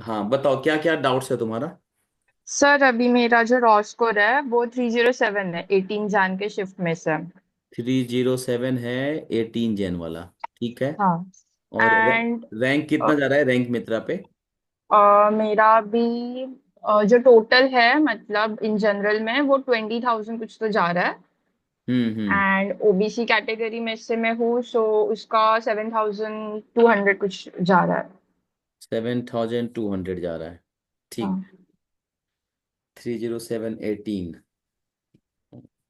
हाँ बताओ, क्या क्या डाउट्स है तुम्हारा। सर अभी मेरा जो रॉ स्कोर है वो 307 है 18 जान के शिफ्ट में से। 307 है, 18 जैन वाला। ठीक है। हाँ। और एंड रैंक कितना जा रहा है रैंक मित्रा पे। मेरा भी जो टोटल है मतलब इन जनरल में वो 20,000 कुछ तो जा रहा है। हम्म। एंड ओबीसी कैटेगरी में से मैं हूँ सो उसका 7,200 कुछ जा रहा है। 7200 जा रहा है। ठीक। हाँ। 307 18।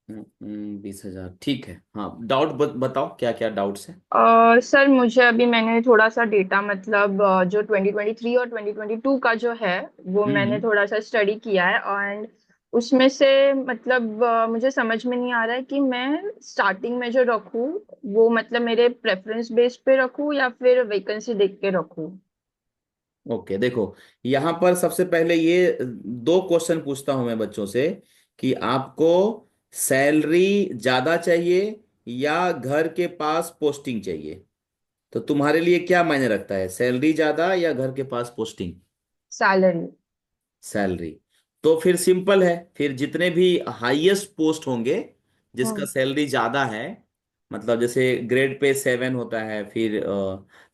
20,000 ठीक है। हाँ डाउट बताओ, क्या क्या डाउट्स है। सर मुझे अभी मैंने थोड़ा सा डेटा मतलब जो 2023 और 2022 का जो है वो मैंने हम्म। थोड़ा सा स्टडी किया है। एंड उसमें से मतलब मुझे समझ में नहीं आ रहा है कि मैं स्टार्टिंग में जो रखूँ वो मतलब मेरे प्रेफरेंस बेस पे रखूँ या फिर वैकेंसी देख के रखूँ। ओके देखो, यहाँ पर सबसे पहले ये दो क्वेश्चन पूछता हूं मैं बच्चों से कि आपको सैलरी ज्यादा चाहिए या घर के पास पोस्टिंग चाहिए। तो तुम्हारे लिए क्या मायने रखता है, सैलरी ज्यादा या घर के पास पोस्टिंग। सैलरी। सैलरी। तो फिर सिंपल है, फिर जितने भी हाईएस्ट पोस्ट होंगे जिसका हम्म। सैलरी ज्यादा है, मतलब जैसे ग्रेड पे 7 होता है, फिर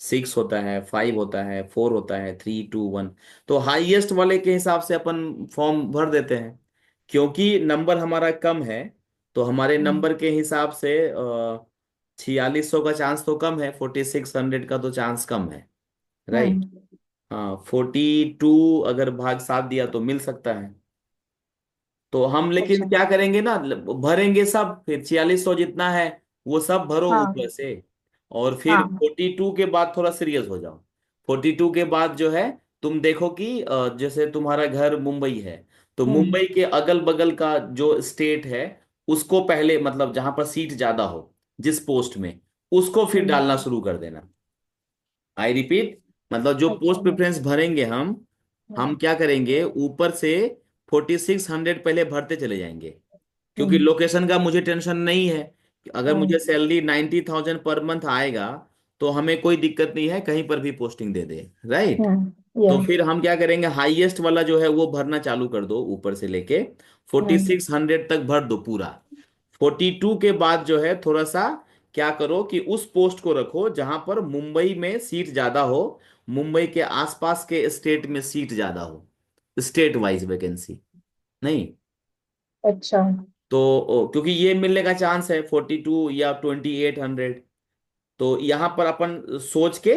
6 होता है, 5 होता है, 4 होता है, 3 2 1। तो हाईएस्ट वाले के हिसाब से अपन फॉर्म भर देते हैं। क्योंकि नंबर हमारा कम है, तो हमारे हम्म। नंबर के हिसाब से 4600 का चांस तो कम है, 4600 का तो चांस कम है। राइट। हम्म। हाँ 42 अगर भाग 7 दिया तो मिल सकता है। तो हम लेकिन अच्छा। क्या करेंगे ना, भरेंगे सब, फिर 4600 जितना है वो सब भरो हाँ। ऊपर से। और फिर हाँ। 42 के बाद थोड़ा सीरियस हो जाओ। 42 के बाद जो है, तुम देखो कि जैसे तुम्हारा घर मुंबई है, तो हम्म। मुंबई के अगल बगल का जो स्टेट है उसको पहले, मतलब जहां पर सीट ज्यादा हो जिस पोस्ट में, उसको फिर हम्म। डालना शुरू कर देना। आई रिपीट, मतलब जो अच्छा। पोस्ट प्रेफरेंस भरेंगे हम हम्म। क्या करेंगे, ऊपर से 4600 पहले भरते चले जाएंगे। क्योंकि हम्म। लोकेशन का मुझे टेंशन नहीं है। अगर मुझे हम्म। सैलरी 90,000 पर मंथ आएगा तो हमें कोई दिक्कत नहीं है, कहीं पर भी पोस्टिंग दे दे। राइट। तो यस। फिर हम क्या करेंगे, हाईएस्ट वाला जो है वो भरना चालू कर दो, ऊपर से लेके 4600 तक भर दो पूरा। 42 के बाद जो है थोड़ा सा क्या करो कि उस पोस्ट को रखो जहां पर मुंबई में सीट ज्यादा हो, मुंबई के आसपास के स्टेट में सीट ज्यादा हो, स्टेट वाइज वैकेंसी नहीं। अच्छा। तो क्योंकि ये मिलने का चांस है 42 या 2800। तो यहाँ पर अपन सोच के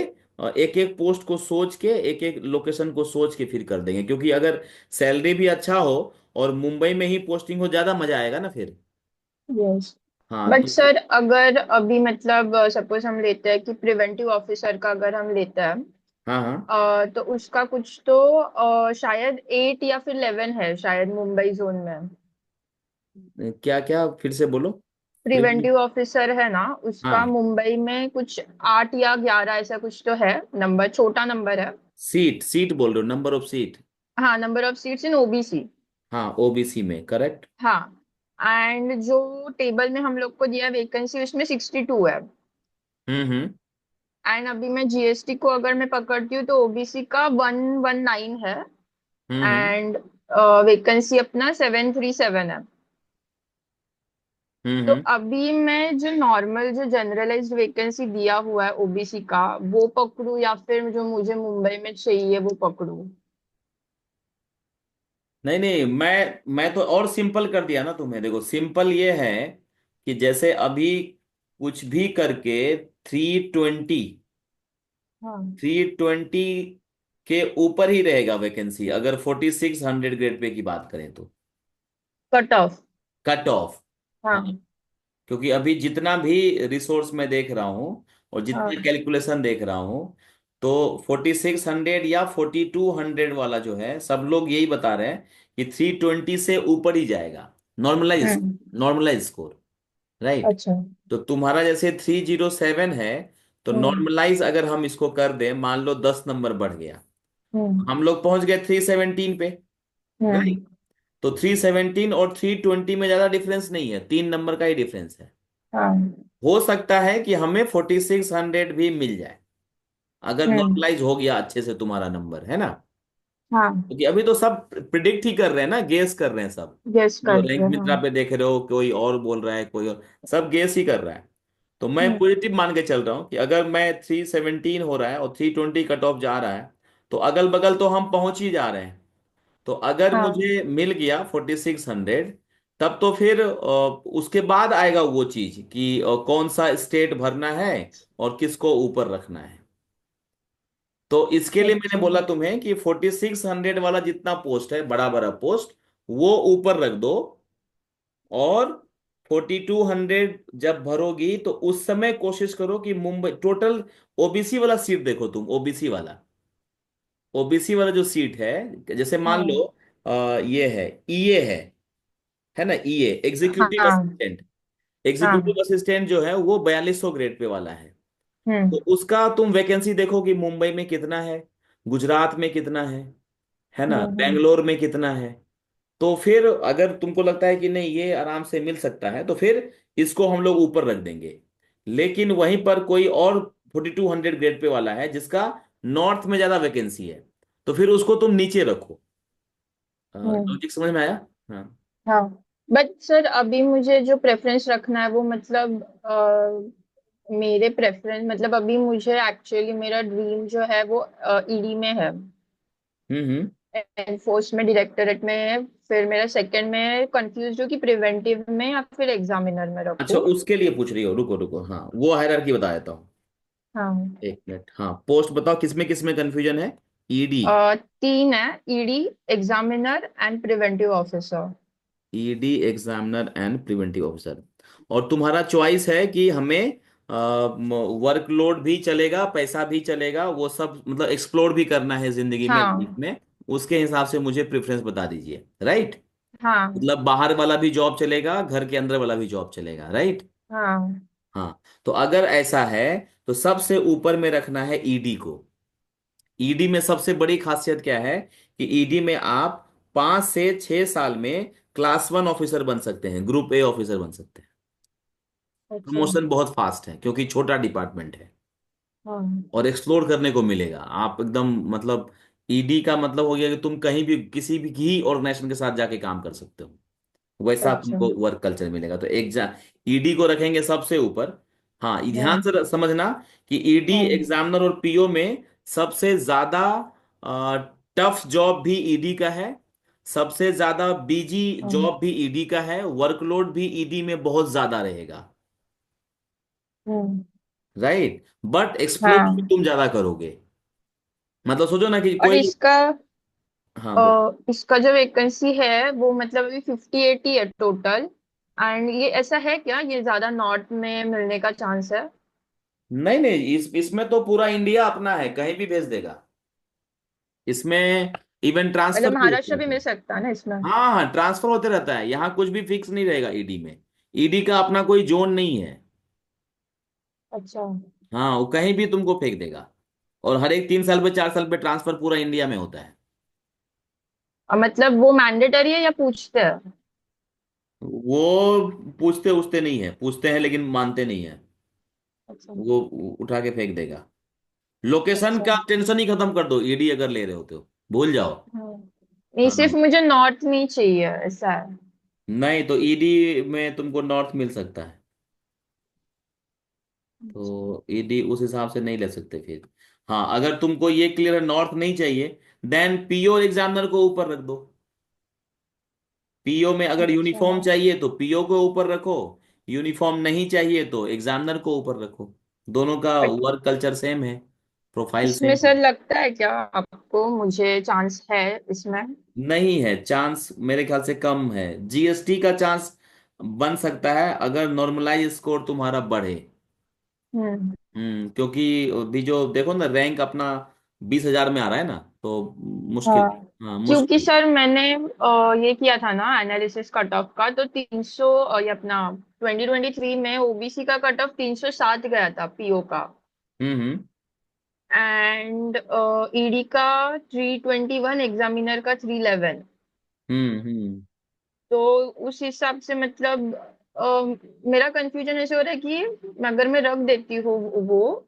एक एक पोस्ट को सोच के, एक एक लोकेशन को सोच के फिर कर देंगे, क्योंकि अगर सैलरी भी अच्छा हो और मुंबई में ही पोस्टिंग हो, ज्यादा मजा आएगा ना फिर। यस। हाँ बट तो सर अगर अभी मतलब सपोज हम लेते हैं कि प्रिवेंटिव ऑफिसर का अगर हम लेते हैं हाँ हाँ। तो उसका कुछ तो शायद 8 या फिर 11 है शायद मुंबई जोन में। क्या क्या फिर से बोलो। प्रीमियम। प्रिवेंटिव ऑफिसर है ना उसका हाँ, मुंबई में कुछ 8 या 11 ऐसा कुछ तो है। नंबर छोटा नंबर है। सीट सीट बोल रहे हो, नंबर ऑफ सीट। हाँ number of seats in OBC. हाँ ओबीसी में करेक्ट। हाँ। एंड जो टेबल में हम लोग को दिया वैकेंसी उसमें 62 है। हम्म। एंड अभी मैं जीएसटी को अगर मैं पकड़ती हूँ तो ओबीसी का 119 है। हम्म। एंड वैकेंसी अपना 737 है। तो हम्म। अभी मैं जो नॉर्मल जो जनरलाइज्ड वैकेंसी दिया हुआ है ओबीसी का वो पकड़ूं या फिर जो मुझे मुंबई में चाहिए वो पकड़ूं। नहीं नहीं, मैं तो और सिंपल कर दिया ना तुम्हें। देखो सिंपल ये है कि जैसे अभी कुछ भी करके 320, हाँ। 320 के ऊपर ही रहेगा वैकेंसी, अगर 4600 ग्रेड पे की बात करें तो। Cut off. Cut off. हाँ। हाँ। क्योंकि अभी जितना भी रिसोर्स मैं देख रहा हूँ और जितना हाँ। कैलकुलेशन देख रहा हूँ, तो 4600 या 4200 वाला जो है, सब लोग यही बता रहे हैं कि 320 से ऊपर ही जाएगा। Normalise, hmm. Normalise score. Right. अच्छा। तो तुम्हारा जैसे 307 है, तो हम्म। नॉर्मलाइज अगर हम इसको कर दें, मान लो 10 नंबर बढ़ गया, हम्म। हम लोग पहुंच गए 317 पे। हम्म। राइट। तो 317 और 320 में ज्यादा डिफरेंस नहीं है, 3 नंबर का ही डिफरेंस है। हाँ। हो सकता है कि हमें 4600 भी मिल जाए, अगर हम्म। नॉर्मलाइज हो गया अच्छे से तुम्हारा नंबर, है ना। हाँ। क्योंकि अभी तो सब प्रिडिक्ट ही कर रहे हैं ना, गेस कर रहे हैं सब। गेस जो कर रैंक रहे मित्रा हाँ। पे देख रहे हो, कोई और बोल रहा है, कोई और, सब गेस ही कर रहा है। तो मैं हम्म। पॉजिटिव मान के चल रहा हूँ कि अगर मैं 317 हो रहा है और 320 कट ऑफ जा रहा है, तो अगल बगल तो हम पहुंच ही जा रहे हैं। तो अगर हाँ। मुझे मिल गया 4600, तब तो फिर उसके बाद आएगा वो चीज कि कौन सा स्टेट भरना है और किसको ऊपर रखना है। तो इसके लिए मैंने अच्छा। बोला तुम्हें कि 4600 वाला जितना पोस्ट है, बड़ा बड़ा पोस्ट, वो ऊपर रख दो। और 4200 जब भरोगी तो उस समय कोशिश करो कि मुंबई टोटल ओबीसी वाला सीट देखो, तुम ओबीसी वाला, ओबीसी वाला जो सीट है, जैसे मान लो हाँ। ये है, ईए है ना, ईए एग्जीक्यूटिव हाँ। असिस्टेंट। हाँ। एग्जीक्यूटिव असिस्टेंट जो है वो 4200 ग्रेड पे वाला है। तो हम्म। उसका तुम वैकेंसी देखो कि मुंबई में कितना है, गुजरात में कितना है ना, हम्म। बेंगलोर में कितना है। तो फिर अगर तुमको लगता है कि नहीं ये आराम से मिल सकता है, तो फिर इसको हम लोग ऊपर रख देंगे। लेकिन वहीं पर कोई और 4200 ग्रेड पे वाला है जिसका नॉर्थ में ज्यादा वैकेंसी है, तो फिर उसको तुम नीचे रखो। हम्म। लॉजिक समझ में आया? हाँ। हाँ। बट सर अभी मुझे जो प्रेफरेंस रखना है वो मतलब मेरे प्रेफरेंस मतलब अभी मुझे एक्चुअली मेरा ड्रीम जो है वो ईडी में है। हम्म। एनफोर्स में, डायरेक्टरेट में है। फिर मेरा सेकंड में कंफ्यूज हो कि प्रिवेंटिव में या फिर एग्जामिनर में अच्छा, रखूँ। उसके लिए पूछ रही हो, रुको रुको, हाँ वो हायरार्की बता देता हूँ। हाँ। एक मिनट, हाँ पोस्ट बताओ किसमें किसमें कंफ्यूजन है। ईडी, तीन है, ED, examiner and preventive officer. ED examiner and preventive officer. और तुम्हारा चॉइस है कि हमें वर्कलोड भी चलेगा, पैसा भी चलेगा, वो सब मतलब एक्सप्लोर भी करना है जिंदगी में, लाइफ हाँ। में। उसके हिसाब से मुझे प्रेफरेंस बता दीजिए, राइट। हाँ। मतलब बाहर वाला भी जॉब चलेगा, घर के अंदर वाला भी जॉब चलेगा, राइट। हाँ। हाँ, तो अगर ऐसा है तो सबसे ऊपर में रखना है ईडी को। ईडी में सबसे बड़ी खासियत क्या है कि ईडी में आप 5 से 6 साल में क्लास 1 ऑफिसर बन सकते हैं, ग्रुप ए ऑफिसर बन सकते हैं। अच्छा। प्रमोशन बहुत फास्ट है क्योंकि छोटा डिपार्टमेंट है। हाँ। और एक्सप्लोर करने को मिलेगा, आप एकदम मतलब, ईडी का मतलब हो गया कि तुम कहीं भी किसी भी ऑर्गेनाइजेशन के साथ जाके काम कर सकते हो, वैसा अच्छा। तुमको वर्क कल्चर मिलेगा। तो ईडी को रखेंगे सबसे ऊपर। हाँ, ये ध्यान हाँ। से समझना कि ईडी हाँ। एग्जामिनर और पीओ में सबसे ज्यादा टफ जॉब भी ईडी का है, सबसे ज्यादा बिजी हाँ। जॉब भी ईडी का है, वर्कलोड भी ईडी में बहुत ज्यादा रहेगा, हम्म। राइट। बट एक्सप्लोर भी हाँ। तुम ज्यादा करोगे। मतलब सोचो ना कि और कोई, इसका हाँ बोलो। इसका जो वैकेंसी है वो मतलब अभी 50-80 है टोटल। एंड ये ऐसा है क्या, ये ज्यादा नॉर्थ में मिलने का चांस है? नहीं नहीं, इसमें तो पूरा इंडिया अपना है, कहीं भी भेज देगा। इसमें इवन मतलब ट्रांसफर भी होते महाराष्ट्र भी रहता मिल है। सकता है ना इसमें? हाँ हाँ, ट्रांसफर होते रहता है, यहाँ कुछ भी फिक्स नहीं रहेगा ईडी में। ईडी का अपना कोई जोन नहीं है। अच्छा। हाँ, वो कहीं भी तुमको फेंक देगा। और हर एक 3 साल पे 4 साल पे ट्रांसफर पूरा इंडिया में होता है। और मतलब वो मैंडेटरी है या पूछते हैं? वो पूछते उछते नहीं है, पूछते हैं लेकिन मानते नहीं है। अच्छा। वो उठा के फेंक देगा। लोकेशन अच्छा। का टेंशन ही खत्म कर दो, ईडी अगर ले रहे होते हो, भूल जाओ। हाँ। नहीं, सिर्फ हाँ, मुझे नॉर्थ में ही चाहिए, ऐसा है। नहीं तो ईडी में तुमको नॉर्थ मिल सकता है। अच्छा। तो ईडी उस हिसाब से नहीं ले सकते फिर। हाँ, अगर तुमको ये क्लियर नॉर्थ नहीं चाहिए, देन पीओ एग्जामिनर को ऊपर रख दो। पीओ में अगर अच्छा। यूनिफॉर्म चाहिए तो पीओ को ऊपर रखो, यूनिफॉर्म नहीं चाहिए तो एग्जामिनर को ऊपर रखो। दोनों का बट वर्क कल्चर सेम है, प्रोफाइल इसमें सेम सर है। लगता है क्या आपको मुझे चांस है इसमें? नहीं है चांस, मेरे ख्याल से कम है। जीएसटी का चांस बन सकता है अगर नॉर्मलाइज स्कोर तुम्हारा बढ़े। हम्म। क्योंकि अभी जो देखो ना, रैंक अपना 20,000 में आ रहा है ना, तो मुश्किल। हाँ। हाँ क्योंकि मुश्किल। सर मैंने ये किया था ना एनालिसिस कट ऑफ का, तो 300 ये अपना 2023 में ओबीसी का कट ऑफ 307 गया था पीओ का। हम्म। एंड ईडी का 321, एग्जामिनर का 311। हम्म। तो उस हिसाब से मतलब मेरा कंफ्यूजन ऐसे हो रहा है कि अगर मैं रख देती हूँ वो,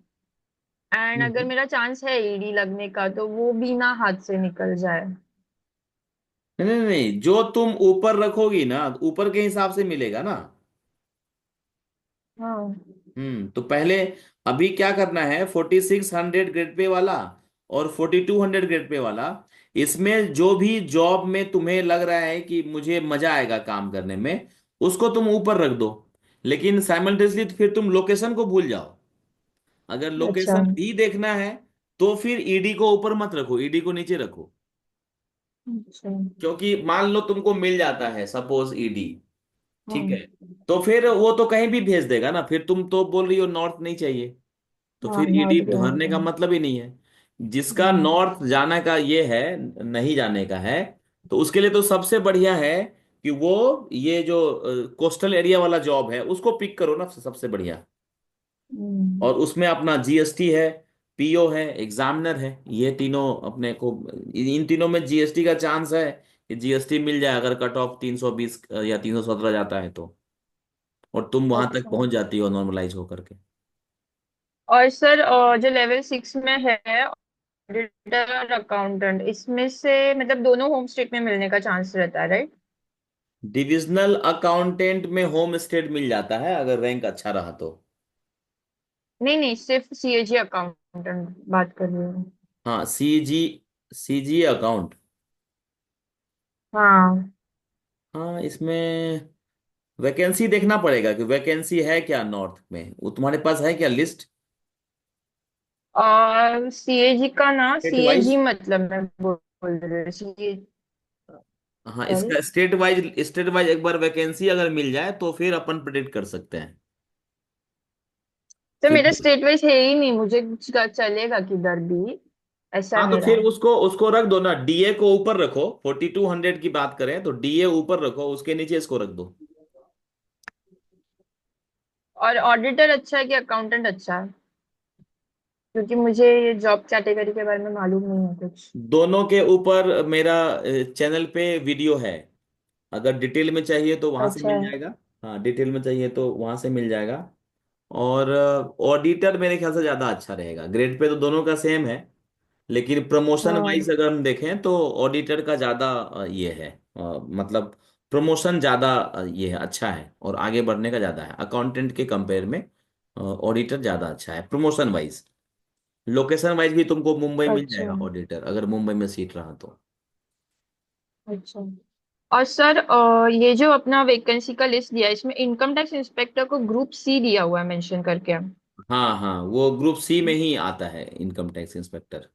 एंड अगर नहीं मेरा चांस है ईडी लगने का तो वो भी ना हाथ से निकल जाए। नहीं नहीं, जो तुम ऊपर रखोगी ना ऊपर के हिसाब से मिलेगा ना। हाँ। तो पहले अभी क्या करना है, 4600 ग्रेड पे वाला और 4200 ग्रेड पे वाला, इसमें जो भी जॉब में तुम्हें लग रहा है कि मुझे मजा आएगा काम करने में, उसको तुम ऊपर रख दो। लेकिन साइमल्टेनियसली फिर तुम लोकेशन को भूल जाओ। अगर अच्छा। लोकेशन भी देखना है तो फिर ईडी को ऊपर मत रखो, ईडी को नीचे रखो। अच्छा। क्योंकि मान लो तुमको मिल जाता है सपोज ईडी, ठीक है, हाँ। तो फिर वो तो कहीं भी भेज देगा ना। फिर तुम तो बोल रही हो नॉर्थ नहीं चाहिए, तो हाँ फिर ईडी नॉट भरने का गया। मतलब ही नहीं है। जिसका हाँ। नॉर्थ जाने का ये है, नहीं जाने का है, तो उसके लिए तो सबसे बढ़िया है कि वो ये जो कोस्टल एरिया वाला जॉब है उसको पिक करो ना, सबसे बढ़िया। हम्म। और उसमें अपना जीएसटी है, पीओ है, एग्जामिनर है, ये तीनों अपने को, इन तीनों में जीएसटी का चांस है कि जीएसटी मिल जाए अगर कट ऑफ 320 या 317 जाता है तो, और तुम वहां तक अच्छा। पहुंच जाती हो नॉर्मलाइज होकर के। और सर जो लेवल 6 में है ऑडिटर और अकाउंटेंट, इसमें से मतलब दोनों होम स्टेट में मिलने का चांस रहता है, राइट? डिविजनल अकाउंटेंट में होम स्टेट मिल जाता है अगर रैंक अच्छा रहा तो। नहीं नहीं, सिर्फ सीएजी अकाउंटेंट बात कर रही हूँ। हाँ, सीजी अकाउंट। हाँ। हाँ, इसमें वैकेंसी देखना पड़ेगा कि वैकेंसी है क्या नॉर्थ में, वो तुम्हारे पास है क्या लिस्ट? और सीएजी का ना, स्टेट वाइज। सीएजी मतलब मैं बोल रही हूँ सीए। हाँ, सॉरी। इसका स्टेट वाइज एक बार वैकेंसी अगर मिल जाए तो फिर अपन प्रेडिक्ट कर सकते हैं। तो मेरा क्योंकि स्टेट वाइज है ही नहीं, मुझे कुछ चलेगा किधर भी, ऐसा हाँ, है तो मेरा। फिर उसको उसको रख दो ना, डीए को ऊपर रखो। 4200 की बात करें तो डीए ऊपर रखो, उसके नीचे इसको रख दो। और ऑडिटर अच्छा है कि अकाउंटेंट अच्छा है? क्योंकि मुझे ये जॉब कैटेगरी के बारे में मालूम नहीं है कुछ। दोनों के ऊपर मेरा चैनल पे वीडियो है, अगर डिटेल में चाहिए तो वहां से अच्छा मिल है। जाएगा। हाँ, डिटेल में चाहिए तो वहां से मिल जाएगा। और ऑडिटर मेरे ख्याल से ज्यादा अच्छा रहेगा, ग्रेड पे तो दोनों का सेम है, लेकिन प्रमोशन हाँ। वाइज अगर हम देखें तो ऑडिटर का ज्यादा ये है, मतलब प्रमोशन ज्यादा ये है, अच्छा है, और आगे बढ़ने का ज्यादा है अकाउंटेंट के कंपेयर में। ऑडिटर ज्यादा अच्छा है प्रमोशन वाइज। लोकेशन वाइज भी तुमको मुंबई मिल अच्छा। जाएगा ऑडिटर, अगर मुंबई में सीट रहा तो। अच्छा। और सर ये जो अपना वैकेंसी का लिस्ट दिया है, इसमें इनकम टैक्स इंस्पेक्टर को ग्रुप सी दिया हुआ है मेंशन करके। हाँ हाँ, वो ग्रुप सी में ही आता है इनकम टैक्स इंस्पेक्टर।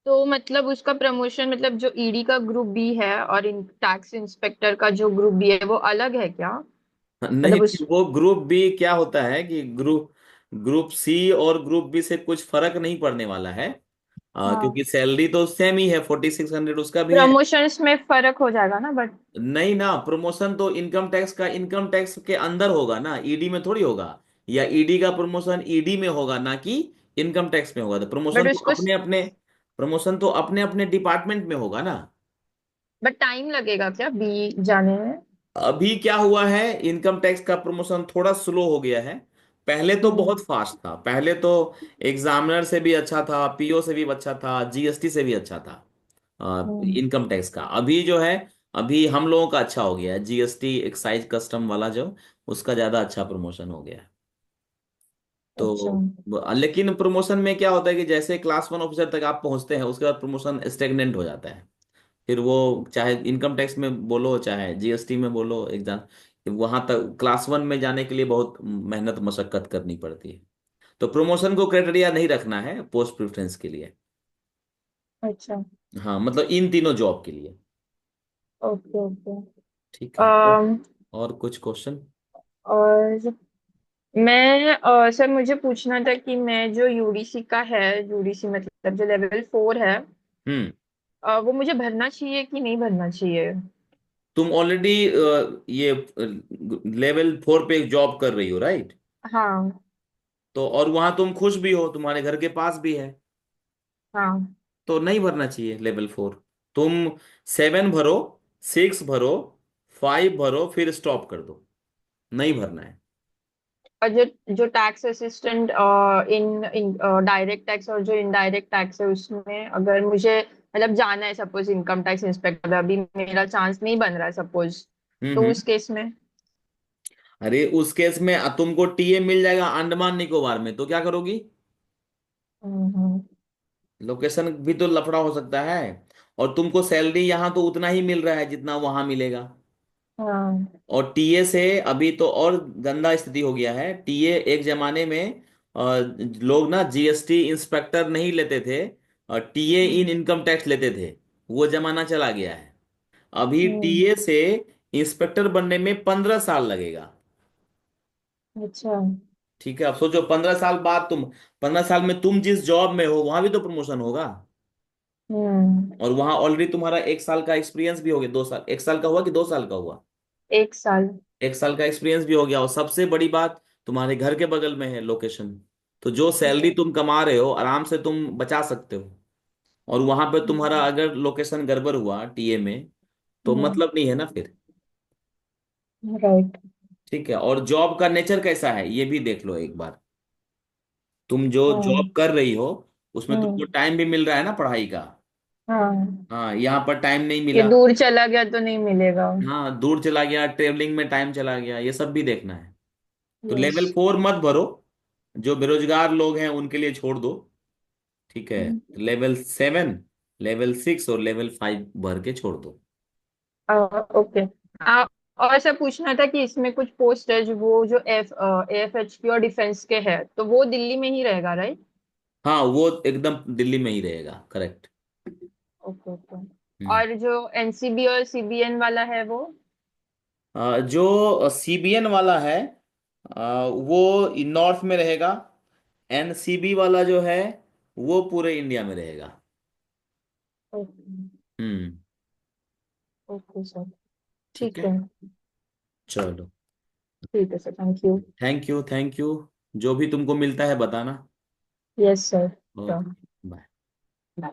तो मतलब उसका प्रमोशन, मतलब जो ईडी का ग्रुप बी है और इन टैक्स इंस्पेक्टर का जो ग्रुप बी है वो अलग है क्या? नहीं मतलब उस। नहीं, वो ग्रुप बी क्या होता है कि ग्रुप ग्रुप सी और ग्रुप बी से कुछ फर्क नहीं पड़ने वाला है। हाँ। क्योंकि सैलरी तो सेम ही है, 4600 उसका भी है। प्रमोशंस में फर्क हो जाएगा ना बट। नहीं ना, प्रमोशन तो इनकम टैक्स का इनकम टैक्स के अंदर होगा ना, ईडी में थोड़ी होगा। या ईडी का प्रमोशन ईडी में होगा ना कि इनकम टैक्स में होगा, तो बट प्रमोशन तो उसको, अपने अपने, प्रमोशन तो अपने अपने डिपार्टमेंट में होगा ना। बट टाइम लगेगा क्या बी जाने में? अभी क्या हुआ है, इनकम टैक्स का प्रमोशन थोड़ा स्लो हो गया है। पहले तो हम्म। बहुत फास्ट था, पहले तो एग्जामिनर से भी अच्छा था, पीओ से भी अच्छा था, जीएसटी से भी अच्छा था हम्म। इनकम टैक्स का। अभी जो है, अभी हम लोगों का अच्छा हो गया है, जीएसटी एक्साइज कस्टम वाला जो, उसका ज्यादा अच्छा प्रमोशन हो गया है। अच्छा। तो लेकिन प्रमोशन में क्या होता है कि जैसे क्लास 1 ऑफिसर तक आप पहुंचते हैं उसके बाद प्रमोशन स्टेगनेंट हो जाता है। फिर वो चाहे इनकम टैक्स में बोलो चाहे जीएसटी में बोलो, एग्जाम वहां तक क्लास 1 में जाने के लिए बहुत मेहनत मशक्कत करनी पड़ती है। तो प्रमोशन को क्राइटेरिया नहीं रखना है पोस्ट प्रेफरेंस के लिए। अच्छा। हाँ, मतलब इन तीनों जॉब के लिए। Okay okay. ठीक है, और कुछ क्वेश्चन? और मैं सर मुझे पूछना था कि मैं जो यूडीसी का है, यूडीसी मतलब जो लेवल 4 है, हम्म। वो मुझे भरना चाहिए कि नहीं भरना चाहिए? तुम ऑलरेडी ये लेवल 4 पे जॉब कर रही हो, राइट? हाँ। तो और वहां तुम खुश भी हो, तुम्हारे घर के पास भी है, हाँ। तो नहीं भरना चाहिए लेवल 4। तुम 7 भरो, 6 भरो, 5 भरो, फिर स्टॉप कर दो, नहीं भरना है। और जो tax assistant in direct tax और जो इनडायरेक्ट टैक्स है उसमें अगर मुझे मतलब जाना है, सपोज इनकम टैक्स इंस्पेक्टर, अभी मेरा चांस नहीं बन रहा है सपोज, तो हम्म। उस केस में। अरे उस केस में तुमको टीए मिल जाएगा अंडमान निकोबार में, तो क्या करोगी? हम्म। लोकेशन भी तो लफड़ा हो सकता है। और तुमको सैलरी यहाँ तो उतना ही मिल रहा है जितना वहां मिलेगा। हाँ। और टीए से अभी तो और गंदा स्थिति हो गया है। टीए एक जमाने में लोग ना जीएसटी इंस्पेक्टर नहीं लेते थे, और टीए इन इनकम टैक्स लेते थे। वो जमाना चला गया है। अभी हम्म। टीए से इंस्पेक्टर बनने में 15 साल लगेगा। अच्छा। ठीक है, अब सोचो 15 साल बाद तुम, 15 साल में तुम जिस जॉब में हो वहां भी तो प्रमोशन होगा। हम्म। और वहां ऑलरेडी तुम्हारा 1 साल का एक्सपीरियंस भी हो गया, 2 साल, 1 साल का हुआ कि 2 साल का हुआ? 1 साल। 1 साल का एक्सपीरियंस भी हो गया, और सबसे बड़ी बात, तुम्हारे घर के बगल में है लोकेशन। तो जो सैलरी तुम कमा रहे हो आराम से तुम बचा सकते हो। और वहां पे तुम्हारा अगर लोकेशन गड़बड़ हुआ टीए में, तो मतलब नहीं है ना फिर। राइट। ठीक है, और जॉब का नेचर कैसा है ये भी देख लो एक बार। तुम जो हाँ। जॉब कर रही हो उसमें तुमको हम्म। टाइम भी मिल रहा है ना पढ़ाई का। हाँ, हाँ, यहाँ पर टाइम नहीं ये मिला। दूर चला गया तो नहीं मिलेगा। हाँ, दूर चला गया, ट्रेवलिंग में टाइम चला गया, ये सब भी देखना है। तो यस। लेवल 4 मत भरो। जो बेरोजगार लोग हैं उनके लिए छोड़ दो। ठीक है, लेवल 7, लेवल 6 और लेवल 5 भर के छोड़ दो। ओके। और ऐसा पूछना था कि इसमें कुछ पोस्ट है जो वो जो AFHP और डिफेंस के है, तो वो दिल्ली में ही रहेगा, राइट? हाँ, वो एकदम दिल्ली में ही रहेगा, करेक्ट। Okay okay. हम्म। और जो NCB और CBN वाला है वो? जो सीबीएन वाला है, वो नॉर्थ में रहेगा। एनसीबी वाला जो है वो पूरे इंडिया में रहेगा। ओके। हम्म। Okay sir. ठीक ठीक है, है। चलो। ठीक है sir, thank you. Thank you, thank you. जो भी तुमको मिलता है बताना। Yes sir. Okay, bye. Bye.